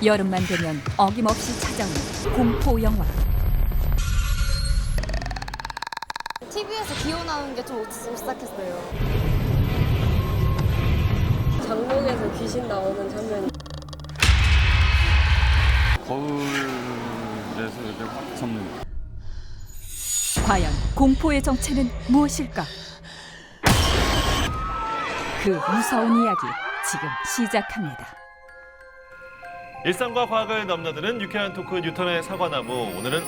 여름만 되면 어김없이 찾아오는 공포 영화. TV에서 기어 나오는 게 좀 오싹했어요. 장롱에서 귀신 나오는 장면이. 거울에서 이렇게 확 섭는. 과연 공포의 정체는 무엇일까? 그 무서운 이야기 지금 시작합니다. 일상과 과학을 넘나드는 유쾌한 토크 뉴턴의 사과나무. 오늘은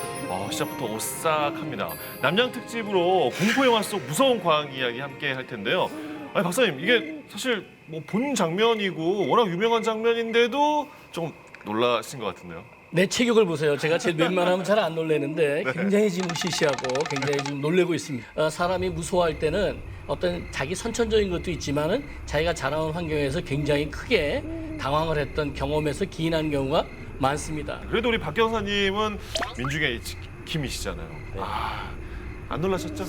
시작부터 오싹합니다. 남양 특집으로 공포 영화 속 무서운 과학 이야기 함께 할 텐데요. 아니 박사님, 이게 사실 뭐 본 장면이고 워낙 유명한 장면인데도 좀 놀라신 것 같은데요. 내 체격을 보세요. 제가 제 웬만하면 잘 안 놀래는데 굉장히 지금 우시시하고 굉장히 지금 놀래고 있습니다. 사람이 무서워할 때는 어떤 자기 선천적인 것도 있지만은 자기가 자라온 환경에서 굉장히 크게 당황을 했던 경험에서 기인하는 경우가 많습니다. 그래도 우리 박 경사님은 민중의 김이시잖아요. 안 놀라셨죠?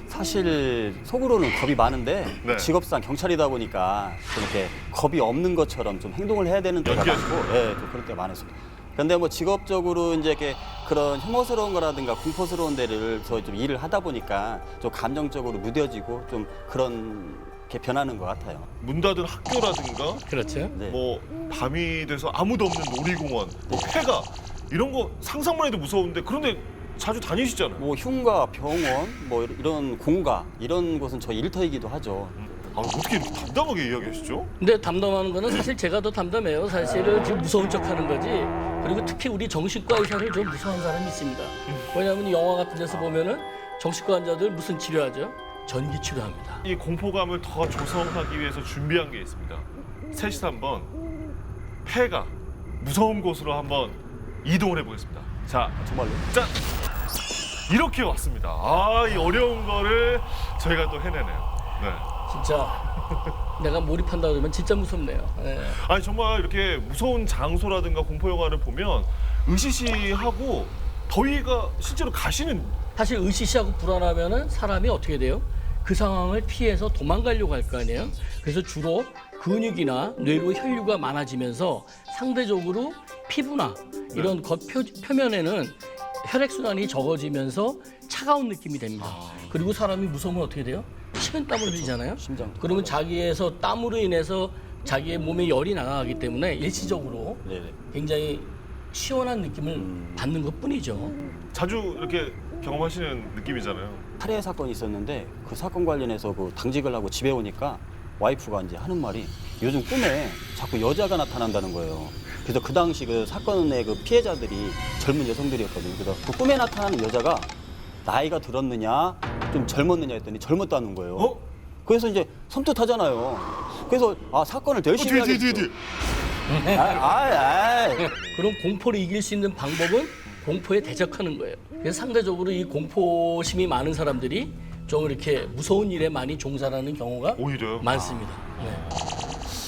사실 속으로는 겁이 많은데 네. 직업상 경찰이다 보니까 좀 이렇게 겁이 없는 것처럼 좀 행동을 해야 되는 때가 연기하시고. 많고, 예, 좀 그럴 때가 많았어요. 그런데 뭐 직업적으로 이제 이렇게 그런 혐오스러운 거라든가 공포스러운 데를 좀 일을 하다 보니까 좀 감정적으로 무뎌지고 좀 그런 게 변하는 것 같아요. 문 닫은 학교라든가 그렇죠. 네. 뭐 밤이 돼서 아무도 없는 놀이공원, 뭐 폐가 이런 거 상상만 해도 무서운데 그런데 자주 다니시잖아요. 뭐 흉가, 병원, 뭐 이런 공가 이런 곳은 저희 일터이기도 하죠. 어떻게 이렇게 담담하게 이야기하시죠? 근데 담담하는 거는 사실 제가 더 담담해요. 사실은 지금 무서운 척하는 거지. 그리고 특히 우리 정신과 의사를 좀 무서워하는 사람이 있습니다. 왜냐하면 영화 같은 데서 보면은 정신과 환자들 무슨 치료하죠? 전기 치료합니다. 이 공포감을 더 조성하기 위해서 준비한 게 있습니다. 셋이서 한번 폐가 무서운 곳으로 한번 이동을 해보겠습니다. 자, 정말로? 짠! 이렇게 왔습니다. 이 어려운 거를 저희가 또 해내네요. 네. 진짜 내가 몰입한다 그러면 진짜 무섭네요. 예. 아니 정말 이렇게 무서운 장소라든가 공포 영화를 보면 으시시하고 더위가 실제로 가시는. 사실 으시시하고 불안하면은 사람이 어떻게 돼요? 그 상황을 피해서 도망가려고 할 거 아니에요? 그래서 주로 근육이나 뇌로 혈류가 많아지면서 상대적으로 피부나 이런 겉표면에는 혈액순환이 적어지면서 차가운 느낌이 됩니다. 그리고 사람이 무서우면 어떻게 돼요? 식은땀을 흘리잖아요. 심장. 그러면 자기에서 땀으로 인해서 자기의 몸에 열이 나가기 때문에 일시적으로 네네. 굉장히 시원한 느낌을 받는 것뿐이죠. 자주 이렇게 경험하시는 느낌이잖아요. 살해 사건이 있었는데 그 사건 관련해서 그 당직을 하고 집에 오니까 와이프가 이제 하는 말이 요즘 꿈에 자꾸 여자가 나타난다는 거예요. 그래서 그 당시 그 사건의 그 피해자들이 젊은 여성들이었거든요. 그래서 그 꿈에 나타나는 여자가 나이가 들었느냐 좀 젊었느냐 했더니 젊었다는 거예요. 그래서 이제 섬뜩하잖아요. 그래서 사건을 더 열심히 뒤에. 하겠죠. 그럼 공포를 이길 수 있는 방법은 공포에 대적하는 거예요. 그래서 상대적으로 이 공포심이 많은 사람들이 좀 이렇게 무서운 일에 많이 종사하는 경우가 오히려요? 많습니다. 네.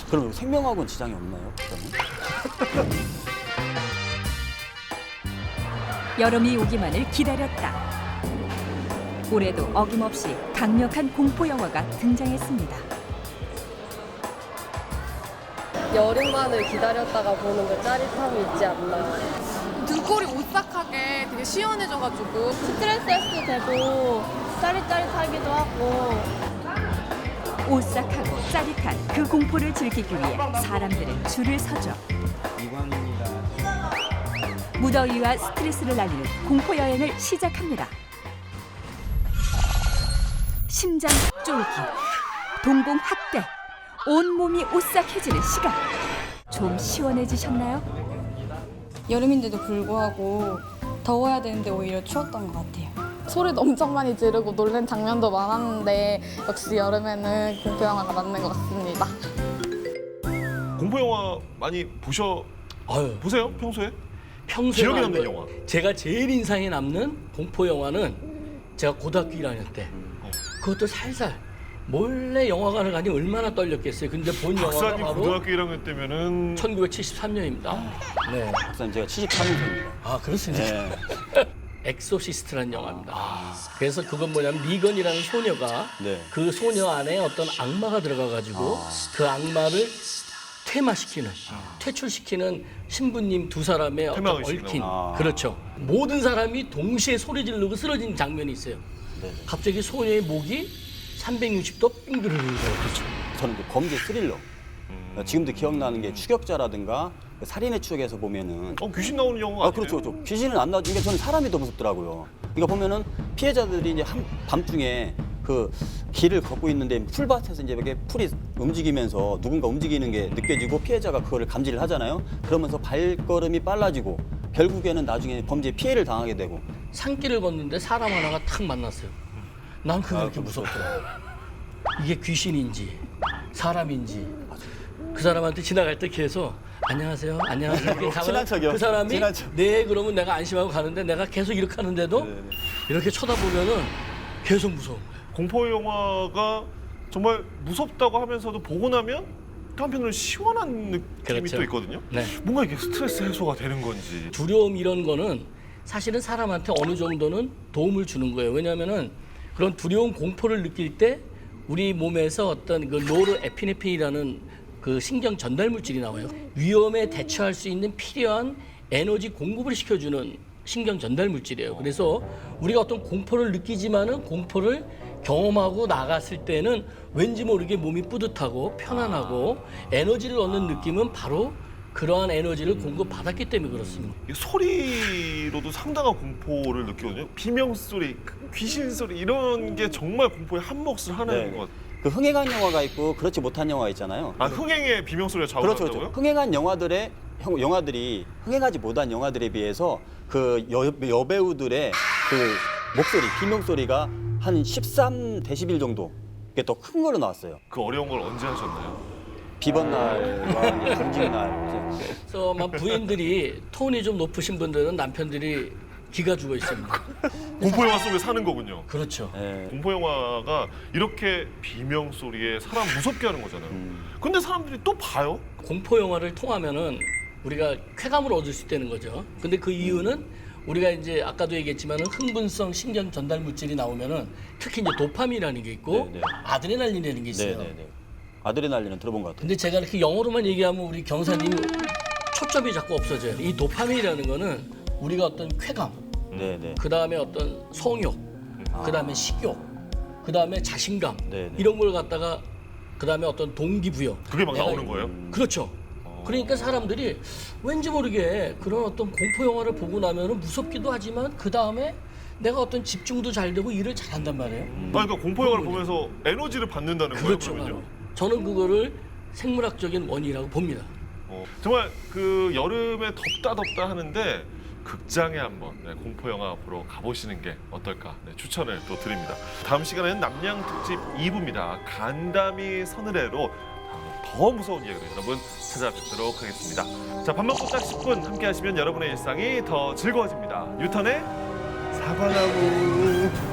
그럼 생명하고는 지장이 없나요? 그러면? 여름이 오기만을 기다렸다. 올해도 어김없이 강력한 공포 영화가 등장했습니다. 여름만을 기다렸다가 보는 그 짜릿함이 있지 않나. 등골이 오싹하게 되게 시원해져가지고 스트레스 해소도 되고 짜릿짜릿하기도 하고. 오싹하고 짜릿한 그 공포를 즐기기 위해 사람들은 줄을 서죠. 무더위와 스트레스를 날리는 공포 여행을 시작합니다. 심장 쫄기, 동공 확대, 온몸이 오싹해지는 시간. 좀 시원해지셨나요? 여름인데도 불구하고 더워야 되는데 오히려 추웠던 것 같아요. 소리도 엄청 많이 지르고 놀란 장면도 많았는데 역시 여름에는 공포 영화가 맞는 것 같습니다. 공포 영화 많이 아유, 보세요? 평소에? 평소에 기억에 남는 거- 영화. 제가 제일 인상에 남는 공포 영화는 제가 고등학교 1학년 때 그것도 살살 몰래 영화관을 가니 얼마나 떨렸겠어요. 근데 본 영화가 박사님 바로 고등학교 1학년 때면은 1973년입니다. 네. 박사님 제가 74년생입니다. 아, 그렇습니까? 네. 엑소시스트라는 영화입니다. 그래서 그건 뭐냐면 미건이라는 소녀가 네. 그 소녀 안에 어떤 악마가 들어가가지고 그 악마를 퇴마시키는, 퇴출시키는 신부님 두 사람의 어떤 퇴마를 시키는 얽힌, 아. 그렇죠. 모든 사람이 동시에 소리 지르고 쓰러진 장면이 있어요. 네네. 갑자기 소녀의 목이 360도 빙그르르 그렇죠. 저는 그 범죄 스릴러. 지금도 기억나는 게 추격자라든가 그 살인의 추억에서 보면은 귀신 나오는 영화 아니에요? 그렇죠, 그렇죠. 귀신은 안 나오죠. 그러니까 저는 사람이 더 무섭더라고요. 그러니까 보면은 피해자들이 이제 밤중에 그 길을 걷고 있는데 풀밭에서 이제 이렇게 풀이 움직이면서 누군가 움직이는 게 느껴지고 피해자가 그거를 감지를 하잖아요. 그러면서 발걸음이 빨라지고 결국에는 나중에 범죄 피해를 당하게 되고. 산길을 걷는데 사람 하나가 탁 만났어요. 난 그게 그렇게 무섭더라고. 이게 귀신인지 사람인지 그 사람한테 지나갈 때 계속 안녕하세요, 안녕하세요. 이렇게 가면 친한 척이요? 그 사람이 친한 척. 네 그러면 내가 안심하고 가는데 내가 계속 이렇게 하는데도 네네. 이렇게 쳐다보면은 계속 무서워. 공포 영화가 정말 무섭다고 하면서도 보고 나면 또 한편으로는 시원한 느낌이 그렇죠. 또 있거든요. 네. 뭔가 이게 스트레스 해소가 되는 건지. 두려움 이런 거는 사실은 사람한테 어느 정도는 도움을 주는 거예요. 왜냐하면은 그런 두려움, 공포를 느낄 때 우리 몸에서 어떤 그 노르에피네핀이라는 그 신경 전달 물질이 나와요. 위험에 대처할 수 있는 필요한 에너지 공급을 시켜주는 신경 전달 물질이에요. 그래서 우리가 어떤 공포를 느끼지만은 공포를 경험하고 나갔을 때는 왠지 모르게 몸이 뿌듯하고 편안하고 에너지를 얻는 느낌은 바로 그러한 에너지를 공급받았기 때문에 그렇습니다. 이 소리로도 상당한 공포를 느끼거든요. 비명 소리, 귀신 소리 이런 게 정말 공포의 한 몫을 하는 네. 것 같아요. 그 흥행한 영화가 있고 그렇지 못한 영화가 있잖아요. 흥행의 비명 소리가 그렇죠, 좌우한다고요? 그렇죠. 흥행한 영화들이 흥행하지 못한 영화들에 비해서 그 여배우들의 그 목소리, 비명 소리가 한 13데시벨 정도 이게 더 큰 걸로 나왔어요. 그 어려운 걸 언제 하셨나요? 비번 날과 경직 날. 그래서 막 부인들이 톤이 좀 높으신 분들은 남편들이 기가 죽어 있습니다. 공포 영화 속에 사는 거군요. 그렇죠. 예. 공포 영화가 이렇게 비명 소리에 사람 무섭게 하는 거잖아요. 근데 사람들이 또 봐요? 공포 영화를 통하면은 우리가 쾌감을 얻을 수 있다는 거죠. 근데 그 이유는 우리가 이제 아까도 얘기했지만은 흥분성 신경 전달 물질이 나오면은 특히 이제 도파민이라는 게 있고 네, 네. 아드레날린이라는 게 있어요. 네네네. 아드레날린은 들어본 것 같아요. 근데 제가 이렇게 영어로만 얘기하면 우리 경사님 초점이 자꾸 없어져요. 이 도파민이라는 거는 우리가 어떤 쾌감, 네네. 그 다음에 어떤 성욕, 그 다음에 식욕, 그 다음에 자신감 네네. 이런 걸 갖다가 그 다음에 어떤 동기부여. 그게 막 내가 나오는 거예요? 그렇죠. 그러니까 사람들이 왠지 모르게 그런 어떤 공포 영화를 보고 나면은 무섭기도 하지만 그 다음에 내가 어떤 집중도 잘 되고 일을 잘한단 말이에요. 그러니까 공포 영화를 보면서 에너지를 받는다는 거예요, 그렇죠. 그러면요? 저는 그거를 생물학적인 원인이라고 봅니다. 정말 그 여름에 덥다 하는데 극장에 한번 공포 영화 보러 가보시는 게 어떨까 추천을 또 드립니다. 다음 시간에는 남양 특집 2부입니다. 간담이 서늘해로 더 무서운 이야기로 여러분 찾아뵙도록 하겠습니다. 자, 밥 먹고 딱 10분 함께 하시면 여러분의 일상이 더 즐거워집니다. 뉴턴의 사과나무.